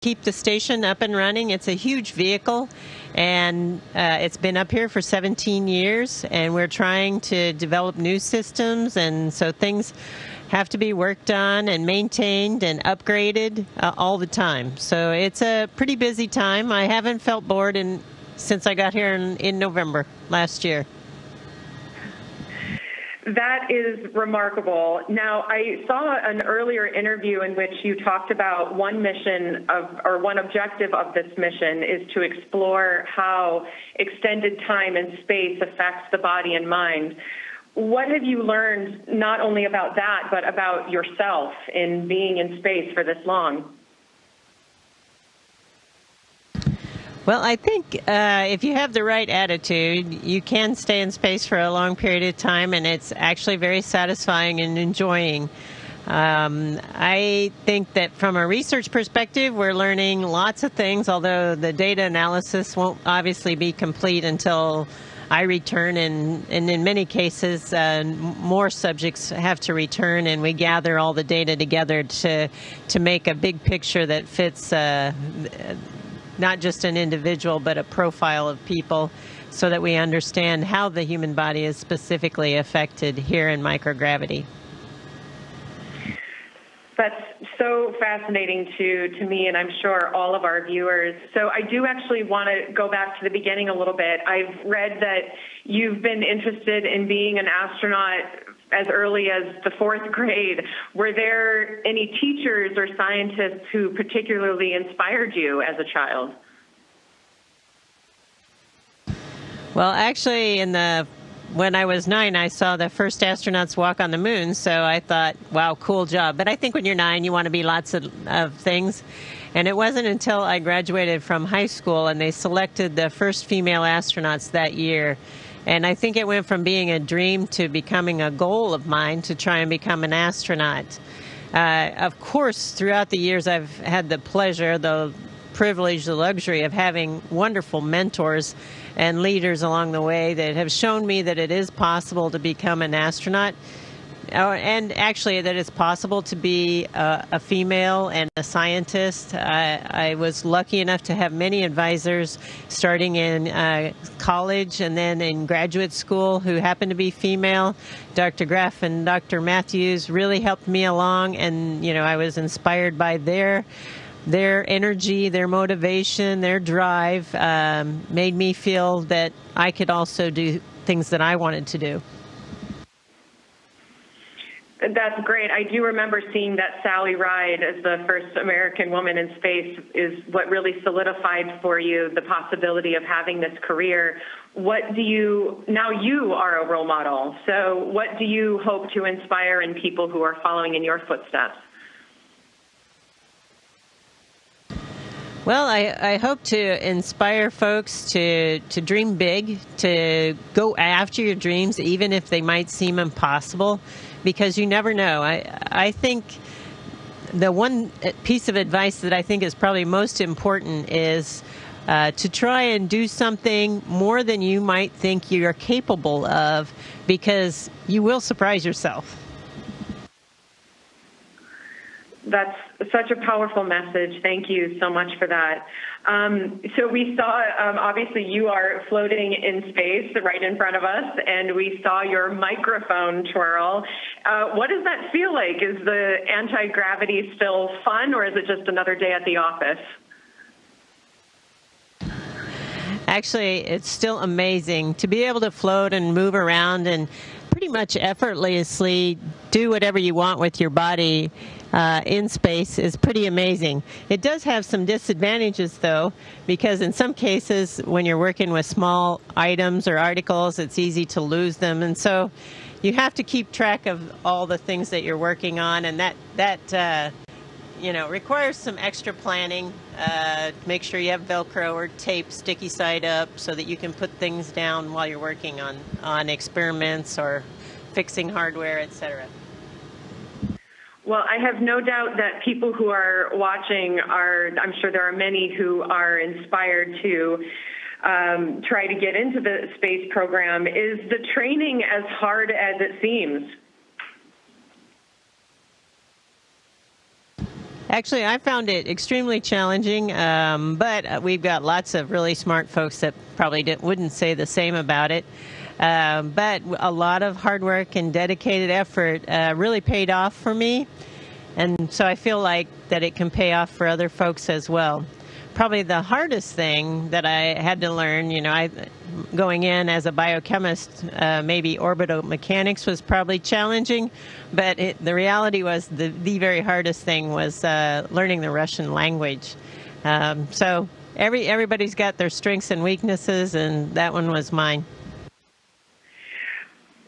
keep the station up and running. It's a huge vehicle, and it's been up here for 17 years, and we're trying to develop new systems, and so things have to be worked on and maintained and upgraded all the time. So it's a pretty busy time. I haven't felt bored since I got here in November last year. That is remarkable. Now, I saw an earlier interview in which you talked about one objective of this mission is to explore how extended time and space affects the body and mind. What have you learned not only about that, but about yourself in being in space for this long? Well, I think if you have the right attitude, you can stay in space for a long period of time, and it's actually very satisfying and enjoying. I think that from a research perspective, we're learning lots of things, although the data analysis won't obviously be complete until I return, and in many cases, more subjects have to return, and we gather all the data together to make a big picture that fits not just an individual, but a profile of people, so that we understand how the human body is specifically affected here in microgravity. That's so fascinating to me, and I'm sure all of our viewers. So I do actually want to go back to the beginning a little bit. I've read that you've been interested in being an astronaut as early as the 4th grade. Were there any teachers or scientists who particularly inspired you as a child? Well, actually, when I was 9, I saw the first astronauts walk on the moon, so I thought, wow, cool job. But I think when you're 9, you want to be lots of things. And it wasn't until I graduated from high school and they selected the first female astronauts that year. And I think it went from being a dream to becoming a goal of mine to try and become an astronaut. Of course, throughout the years, I've had the pleasure, the privilege, the luxury of having wonderful mentors and leaders along the way that have shown me that it is possible to become an astronaut, and actually that it's possible to be a female and a scientist. I was lucky enough to have many advisors starting in college and then in graduate school who happened to be female. Dr. Graff and Dr. Matthews really helped me along, and I was inspired by their energy, their motivation, their drive, made me feel that I could also do things that I wanted to do. That's great. I do remember seeing that Sally Ride as the first American woman in space is what really solidified for you the possibility of having this career. Now you are a role model, so what do you hope to inspire in people who are following in your footsteps? Well, I hope to inspire folks to dream big, to go after your dreams, even if they might seem impossible, because you never know. I think the one piece of advice that I think is probably most important is to try and do something more than you might think you're capable of, because you will surprise yourself. That's such a powerful message. Thank you so much for that. So we saw, obviously, you are floating in space right in front of us, and we saw your microphone twirl. What does that feel like? Is the anti-gravity still fun, or is it just another day at the office? Actually, it's still amazing to be able to float and move around and pretty much effortlessly do whatever you want with your body in space is pretty amazing. It does have some disadvantages, though, because in some cases, when you're working with small items or articles, it's easy to lose them. And so you have to keep track of all the things that you're working on, and that requires some extra planning. Make sure you have Velcro or tape sticky side up so that you can put things down while you're working on experiments or fixing hardware, etc. Well, I have no doubt that people who are watching I'm sure there are many who are inspired to try to get into the space program. Is the training as hard as it seems? Actually, I found it extremely challenging, but we've got lots of really smart folks that probably wouldn't say the same about it. But a lot of hard work and dedicated effort really paid off for me. And so I feel like that it can pay off for other folks as well. Probably the hardest thing that I had to learn, going in as a biochemist, maybe orbital mechanics was probably challenging, but the reality was the very hardest thing was learning the Russian language. So everybody's got their strengths and weaknesses, and that one was mine.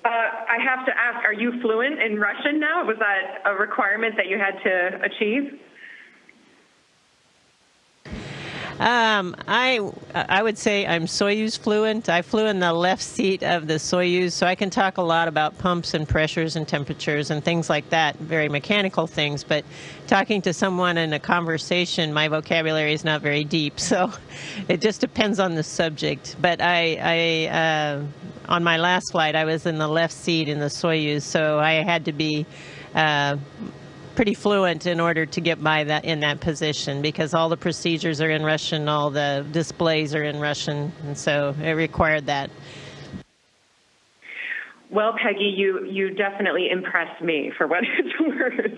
I have to ask, are you fluent in Russian now? Was that a requirement that you had to achieve? I would say I'm Soyuz fluent. I flew in the left seat of the Soyuz, so I can talk a lot about pumps and pressures and temperatures and things like that, very mechanical things. But talking to someone in a conversation, my vocabulary is not very deep, so it just depends on the subject. But on my last flight, I was in the left seat in the Soyuz, so I had to be pretty fluent in order to get by that in that position, because all the procedures are in Russian, all the displays are in Russian, and so it required that. Well, Peggy, you definitely impressed me, for what it's worth.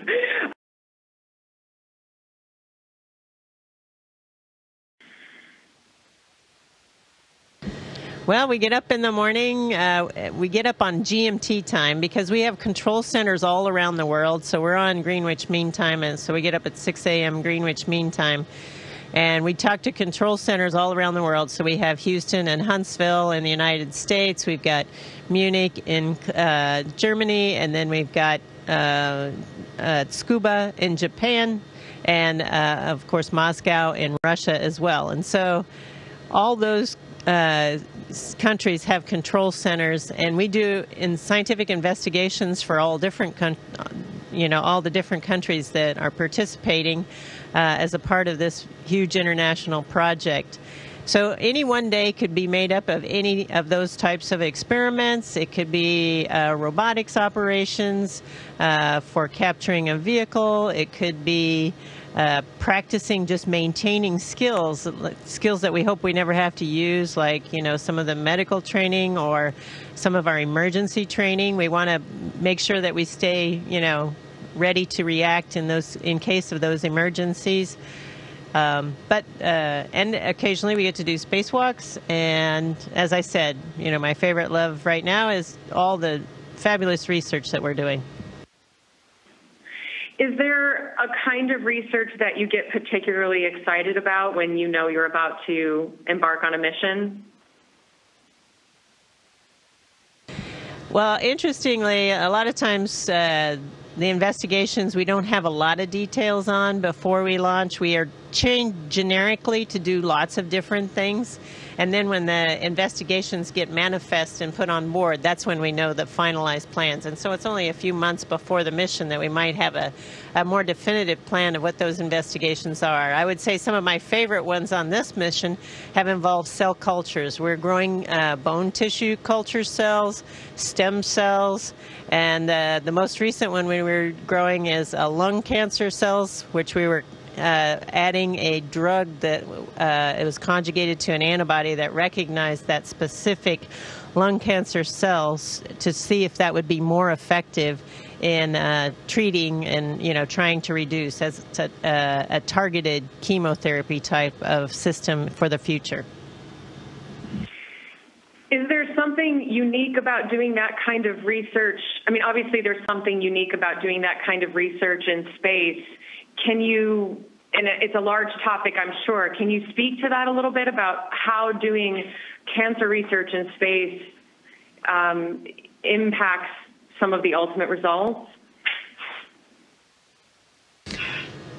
Well, we get up in the morning, we get up on GMT time because we have control centers all around the world. So we're on Greenwich Mean Time, and so we get up at 6 a.m. Greenwich Mean Time. And we talk to control centers all around the world. So we have Houston and Huntsville in the United States. We've got Munich in Germany, and then we've got Tsukuba in Japan, and of course Moscow in Russia as well. And so all those countries have control centers, and we do in scientific investigations for all different, all the different countries that are participating as a part of this huge international project. So any one day could be made up of any of those types of experiments. It could be robotics operations for capturing a vehicle. It could be practicing just maintaining skills that we hope we never have to use, like, some of the medical training or some of our emergency training. We want to make sure that we stay, ready to react in case of those emergencies. But occasionally we get to do spacewalks, and as I said, my favorite love right now is all the fabulous research that we're doing. Is there a kind of research that you get particularly excited about when you know you're about to embark on a mission? Well, interestingly, a lot of times the investigations we don't have a lot of details on before we launch. We are trained generically to do lots of different things. And then when the investigations get manifest and put on board, that's when we know the finalized plans. And so it's only a few months before the mission that we might have a more definitive plan of what those investigations are. I would say some of my favorite ones on this mission have involved cell cultures. We're growing bone tissue culture cells, stem cells, and the most recent one we were growing is lung cancer cells, which we were adding a drug that it was conjugated to an antibody that recognized that specific lung cancer cells to see if that would be more effective in treating and trying to reduce as a targeted chemotherapy type of system for the future. Is there something unique about doing that kind of research? I mean, obviously there's something unique about doing that kind of research in space. Can you, and it's a large topic, I'm sure, can you speak to that a little bit about how doing cancer research in space impacts some of the ultimate results?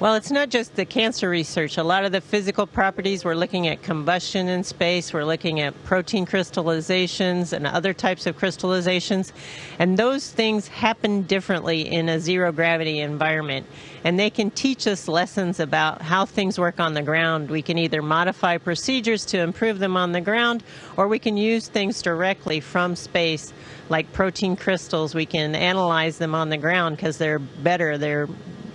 Well, it's not just the cancer research. A lot of the physical properties, we're looking at combustion in space, we're looking at protein crystallizations and other types of crystallizations, and those things happen differently in a zero-gravity environment. And they can teach us lessons about how things work on the ground. We can either modify procedures to improve them on the ground, or we can use things directly from space, like protein crystals. We can analyze them on the ground because they're better, they're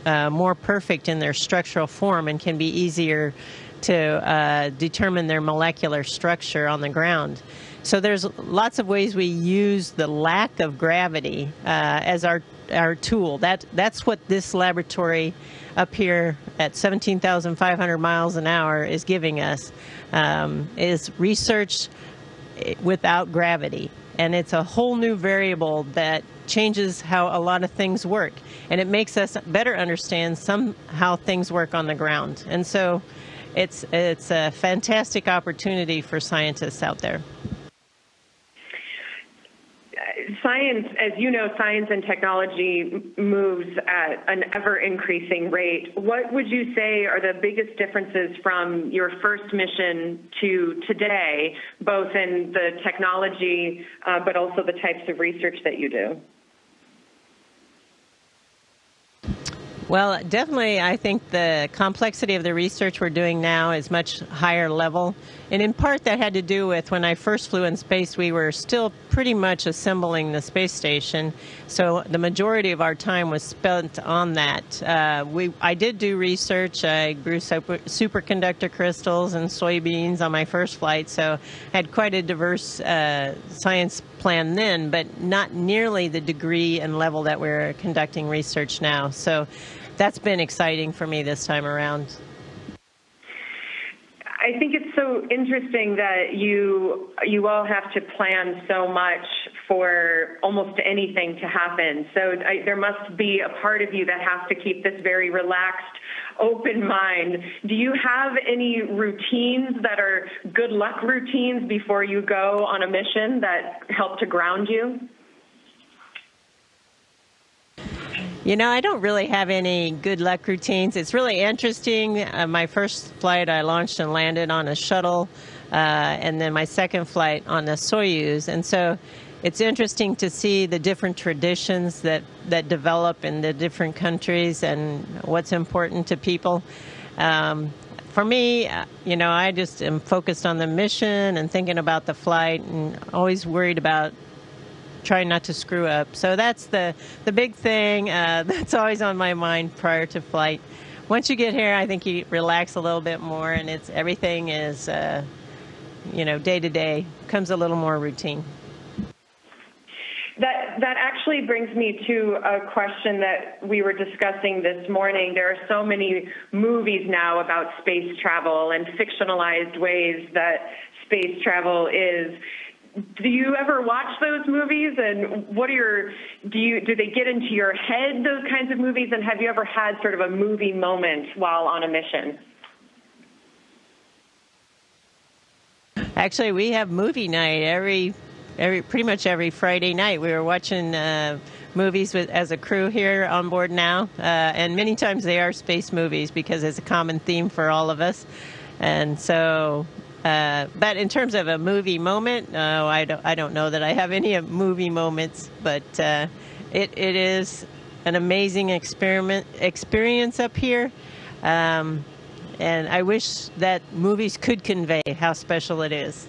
more perfect in their structural form and can be easier to determine their molecular structure on the ground. So there's lots of ways we use the lack of gravity as our tool. That's what this laboratory up here at 17,500 miles an hour is giving us, is research without gravity. And it's a whole new variable that changes how a lot of things work. And it makes us better understand how things work on the ground. And so it's a fantastic opportunity for scientists out there. Science, as you know, science and technology moves at an ever-increasing rate. What would you say are the biggest differences from your first mission to today, both in the technology but also the types of research that you do? Well, definitely, I think the complexity of the research we're doing now is much higher level. And in part, that had to do with when I first flew in space, we were still pretty much assembling the space station. So the majority of our time was spent on that. I did do research. I grew superconductor crystals and soybeans on my first flight. So I had quite a diverse science plan then, but not nearly the degree and level that we're conducting research now. So that's been exciting for me this time around. I think it's so interesting that you all have to plan so much for almost anything to happen. So there must be a part of you that has to keep this very relaxed, open mind. Do you have any routines that are good luck routines before you go on a mission that help to ground you? You know, I don't really have any good luck routines. It's really interesting. My first flight, I launched and landed on a shuttle, and then my second flight on the Soyuz. And so it's interesting to see the different traditions that develop in the different countries and what's important to people. For me, you know, I just am focused on the mission and thinking about the flight and always worried about trying not to screw up. So that's the big thing. That's always on my mind prior to flight. Once you get here, I think you relax a little bit more, and everything is, you know, day to day, becomes a little more routine. That actually brings me to a question that we were discussing this morning. There are so many movies now about space travel and fictionalized ways that space travel is. Do you ever watch those movies, and do they get into your head, those kinds of movies, and have you ever had sort of a movie moment while on a mission? Actually, we have movie night pretty much every Friday night. We were watching movies as a crew here on board now, and many times they are space movies because it's a common theme for all of us. And so, but in terms of a movie moment, no, I don't know that I have any movie moments, but it is an amazing experience up here. And I wish that movies could convey how special it is.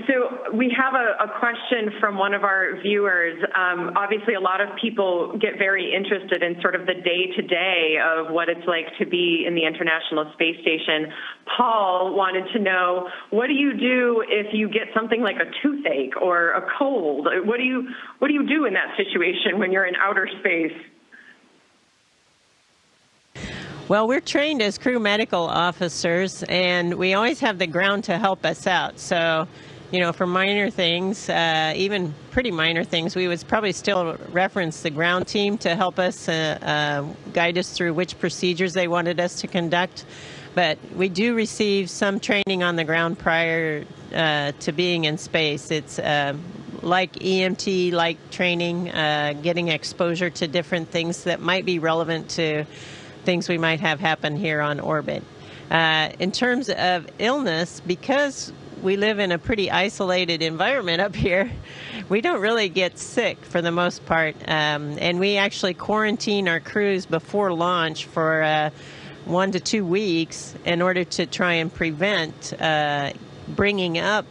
So we have a question from one of our viewers. Obviously, a lot of people get very interested in sort of the day-to-day of what it's like to be in the International Space Station. Paul wanted to know, what do you do if you get something like a toothache or a cold? What do you do in that situation when you're in outer space? Well, we're trained as crew medical officers, and we always have the ground to help us out. So, you know, for minor things, even pretty minor things, we would probably still reference the ground team to help us guide us through which procedures they wanted us to conduct. But we do receive some training on the ground prior to being in space. It's like EMT-like training, getting exposure to different things that might be relevant to things we might have happen here on orbit. In terms of illness, because we live in a pretty isolated environment up here, we don't really get sick for the most part. And we actually quarantine our crews before launch for 1 to 2 weeks in order to try and prevent bringing up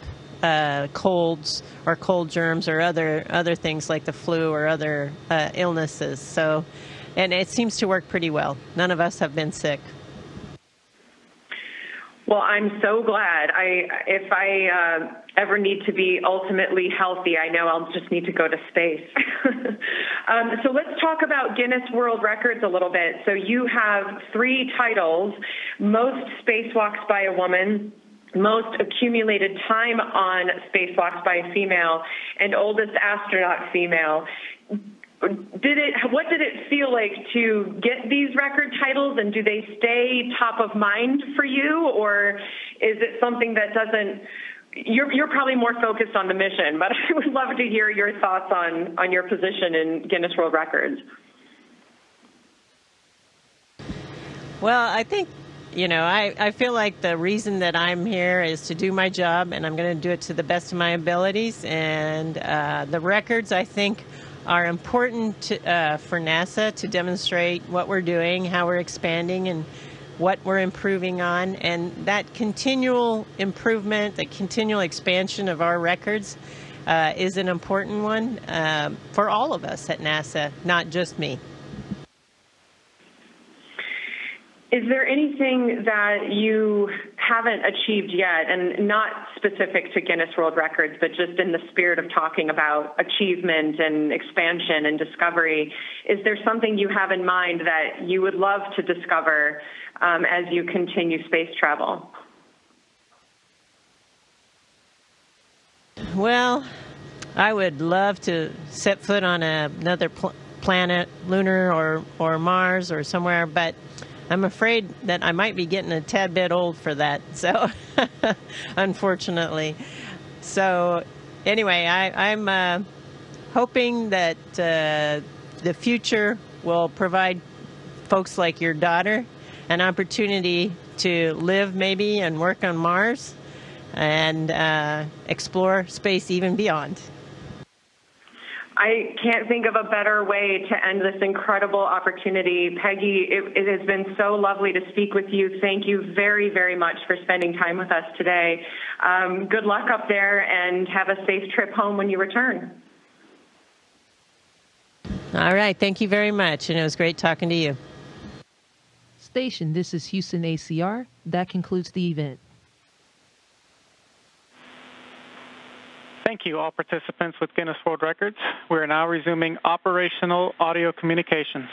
colds or cold germs or other things like the flu or other illnesses. So, and it seems to work pretty well. None of us have been sick. Well, I'm so glad. If I ever need to be ultimately healthy, I know I'll just need to go to space. So let's talk about Guinness World Records a little bit. So you have 3 titles: most spacewalks by a woman, most accumulated time on spacewalks by a female, and oldest astronaut female. What did it feel like to get these record titles, and do they stay top of mind for you, or is it something that doesn't? You're probably more focused on the mission, but I would love to hear your thoughts on your position in Guinness World Records. Well, I think, I feel like the reason that I'm here is to do my job, and I'm going to do it to the best of my abilities. And the records, I think, are important for NASA to demonstrate what we're doing, how we're expanding, and what we're improving on. And that continual improvement, the continual expansion of our records is an important one for all of us at NASA, not just me. Is there anything that you haven't achieved yet, and not specific to Guinness World Records, but just in the spirit of talking about achievement and expansion and discovery? Is there something you have in mind that you would love to discover as you continue space travel? Well, I would love to set foot on another planet, lunar or Mars or somewhere, but I'm afraid that I might be getting a tad bit old for that, so unfortunately. So anyway, I'm hoping that the future will provide folks like your daughter an opportunity to live maybe and work on Mars and explore space even beyond. I can't think of a better way to end this incredible opportunity. Peggy, it has been so lovely to speak with you. Thank you very, very much for spending time with us today. Good luck up there, and have a safe trip home when you return. All right. Thank you very much, and it was great talking to you. Station, this is Houston ACR. That concludes the event. Thank you, all participants with Guinness World Records. We are now resuming operational audio communications.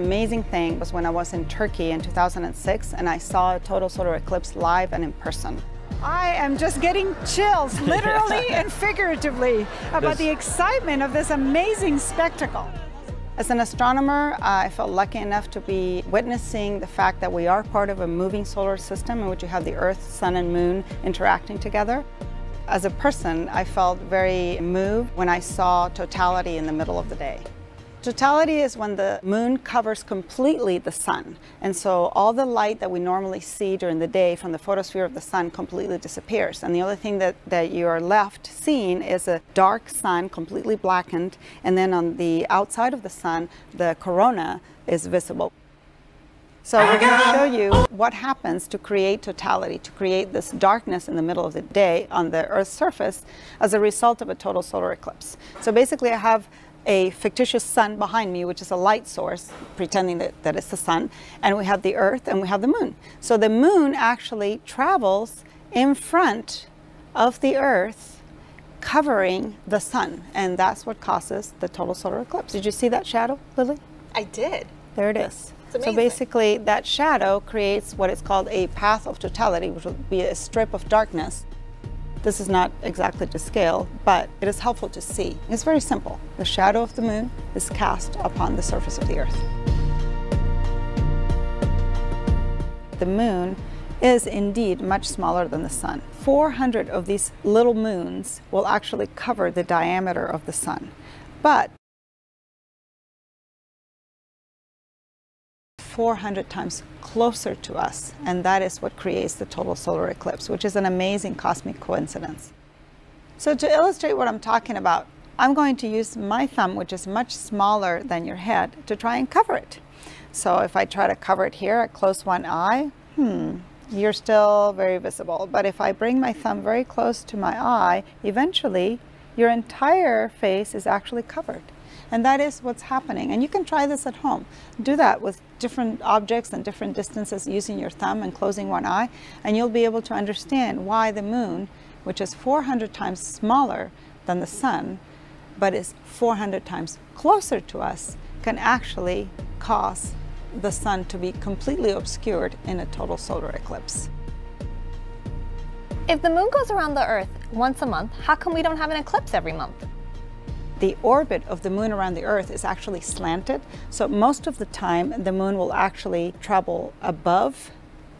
amazing thing was when I was in Turkey in 2006 and I saw a total solar eclipse live and in person. I am just getting chills, literally and figuratively, about the excitement of this amazing spectacle. As an astronomer, I felt lucky enough to be witnessing the fact that we are part of a moving solar system in which you have the Earth, Sun, and Moon interacting together. As a person, I felt very moved when I saw totality in the middle of the day. Totality is when the moon covers completely the sun, and so all the light that we normally see during the day from the photosphere of the sun completely disappears, and the only thing that you are left seeing is a dark sun, completely blackened, and then on the outside of the sun, the corona is visible. So we're going to show you what happens to create totality, to create this darkness in the middle of the day on the Earth's surface as a result of a total solar eclipse. So basically I have a fictitious sun behind me, which is a light source, pretending that it's the sun, and we have the Earth and we have the moon. So the moon actually travels in front of the Earth, covering the sun, and that's what causes the total solar eclipse. Did you see that shadow, Lily? I did. There it is. It's so basically that shadow creates what is called a path of totality, which will be a strip of darkness. This is not exactly to scale, but it is helpful to see. It's very simple. The shadow of the moon is cast upon the surface of the Earth. The moon is indeed much smaller than the sun. 400 of these little moons will actually cover the diameter of the sun. But 400 times closer to us, and that is what creates the total solar eclipse, which is an amazing cosmic coincidence. So to illustrate what I'm talking about, I'm going to use my thumb, which is much smaller than your head, to try and cover it. So if I try to cover it here, I close one eye, you're still very visible. But if I bring my thumb very close to my eye, eventually your entire face is actually covered. And that is what's happening. And you can try this at home. Do that with different objects and different distances using your thumb and closing one eye, and you'll be able to understand why the moon, which is 400 times smaller than the sun, but is 400 times closer to us, can actually cause the sun to be completely obscured in a total solar eclipse. If the moon goes around the Earth once a month, how come we don't have an eclipse every month? The orbit of the moon around the Earth is actually slanted, so most of the time the moon will actually travel above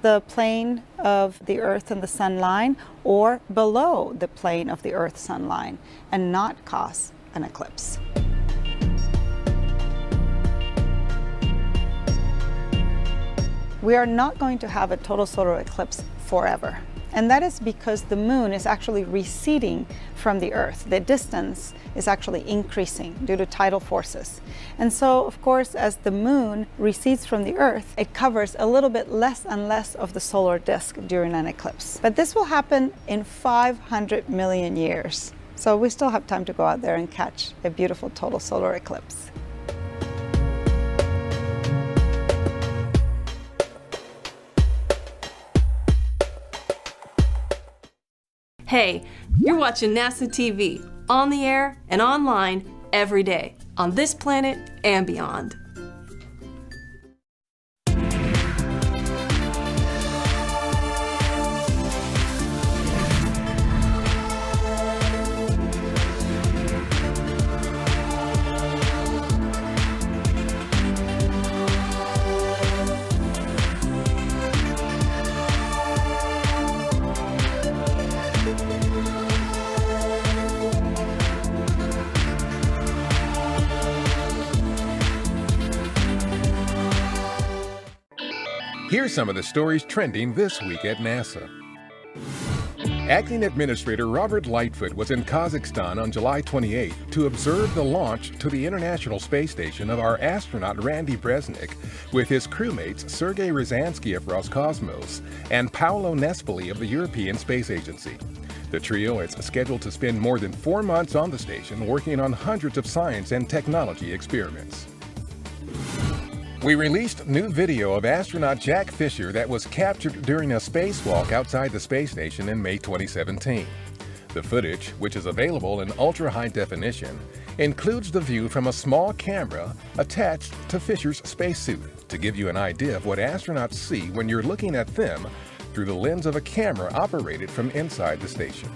the plane of the Earth and the Sun line or below the plane of the Earth-Sun line and not cause an eclipse. We are not going to have a total solar eclipse forever. And that is because the moon is actually receding from the Earth. The distance is actually increasing due to tidal forces. And so, of course, as the moon recedes from the Earth, it covers a little bit less and less of the solar disk during an eclipse. But this will happen in 500 million years. So we still have time to go out there and catch a beautiful total solar eclipse. Hey, you're watching NASA TV, on the air and online every day, on this planet and beyond. Here's some of the stories trending this week at NASA. Acting Administrator Robert Lightfoot was in Kazakhstan on July 28th to observe the launch to the International Space Station of our astronaut Randy Bresnik with his crewmates Sergei Ryazanskiy of Roscosmos and Paolo Nespoli of the European Space Agency. The trio is scheduled to spend more than 4 months on the station working on hundreds of science and technology experiments. We released new video of astronaut Jack Fisher that was captured during a spacewalk outside the space station in May 2017. The footage, which is available in ultra-high definition, includes the view from a small camera attached to Fisher's spacesuit to give you an idea of what astronauts see when you're looking at them through the lens of a camera operated from inside the station.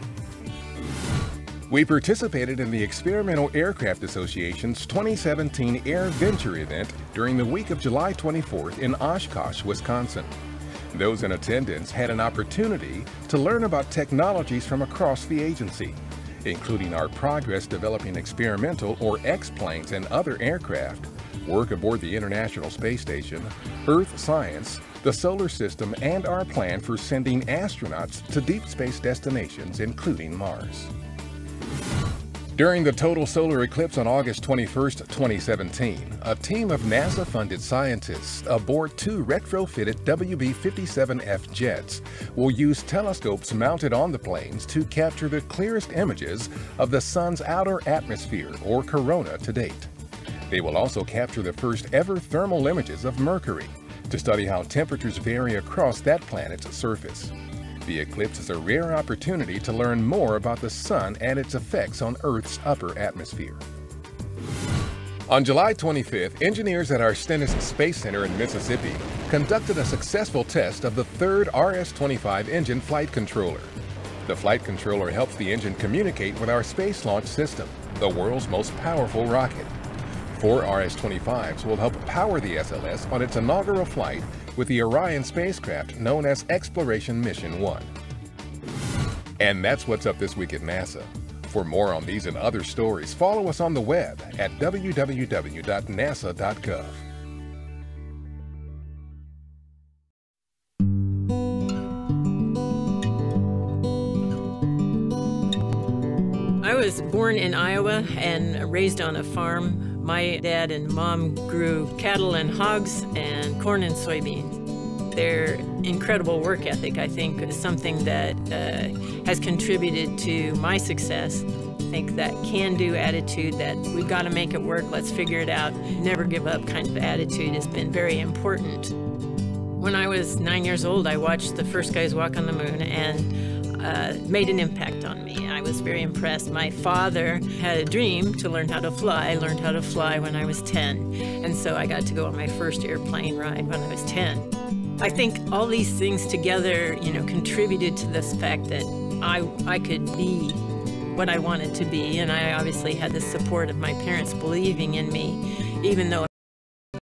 We participated in the Experimental Aircraft Association's 2017 Air Venture event during the week of July 24th in Oshkosh, Wisconsin. Those in attendance had an opportunity to learn about technologies from across the agency, including our progress developing experimental or X-planes and other aircraft, work aboard the International Space Station, Earth science, the solar system, and our plan for sending astronauts to deep space destinations, including Mars. During the total solar eclipse on August 21, 2017, a team of NASA-funded scientists aboard two retrofitted WB-57F jets will use telescopes mounted on the planes to capture the clearest images of the Sun's outer atmosphere, or corona, to date. They will also capture the first ever thermal images of Mercury to study how temperatures vary across that planet's surface. The eclipse is a rare opportunity to learn more about the Sun and its effects on Earth's upper atmosphere. On July 25th, engineers at our Stennis Space Center in Mississippi conducted a successful test of the third RS-25 engine flight controller. The flight controller helps the engine communicate with our Space Launch System, the world's most powerful rocket. 4 RS-25s will help power the SLS on its inaugural flight with the Orion spacecraft known as Exploration Mission 1. And that's what's up this week at NASA. For more on these and other stories, follow us on the web at www.nasa.gov. I was born in Iowa and raised on a farm. My dad and mom grew cattle and hogs and corn and soybeans. Their incredible work ethic, I think, is something that has contributed to my success. I think that can-do attitude, that we've got to make it work, let's figure it out, never give up kind of attitude has been very important. When I was 9 years old, I watched the first guys walk on the moon and made an impact on me. I was very impressed. My father had a dream to learn how to fly. I learned how to fly when I was 10, and so I got to go on my first airplane ride when I was 10. I think all these things together, contributed to this fact that I could be what I wanted to be, and I obviously had the support of my parents believing in me, even though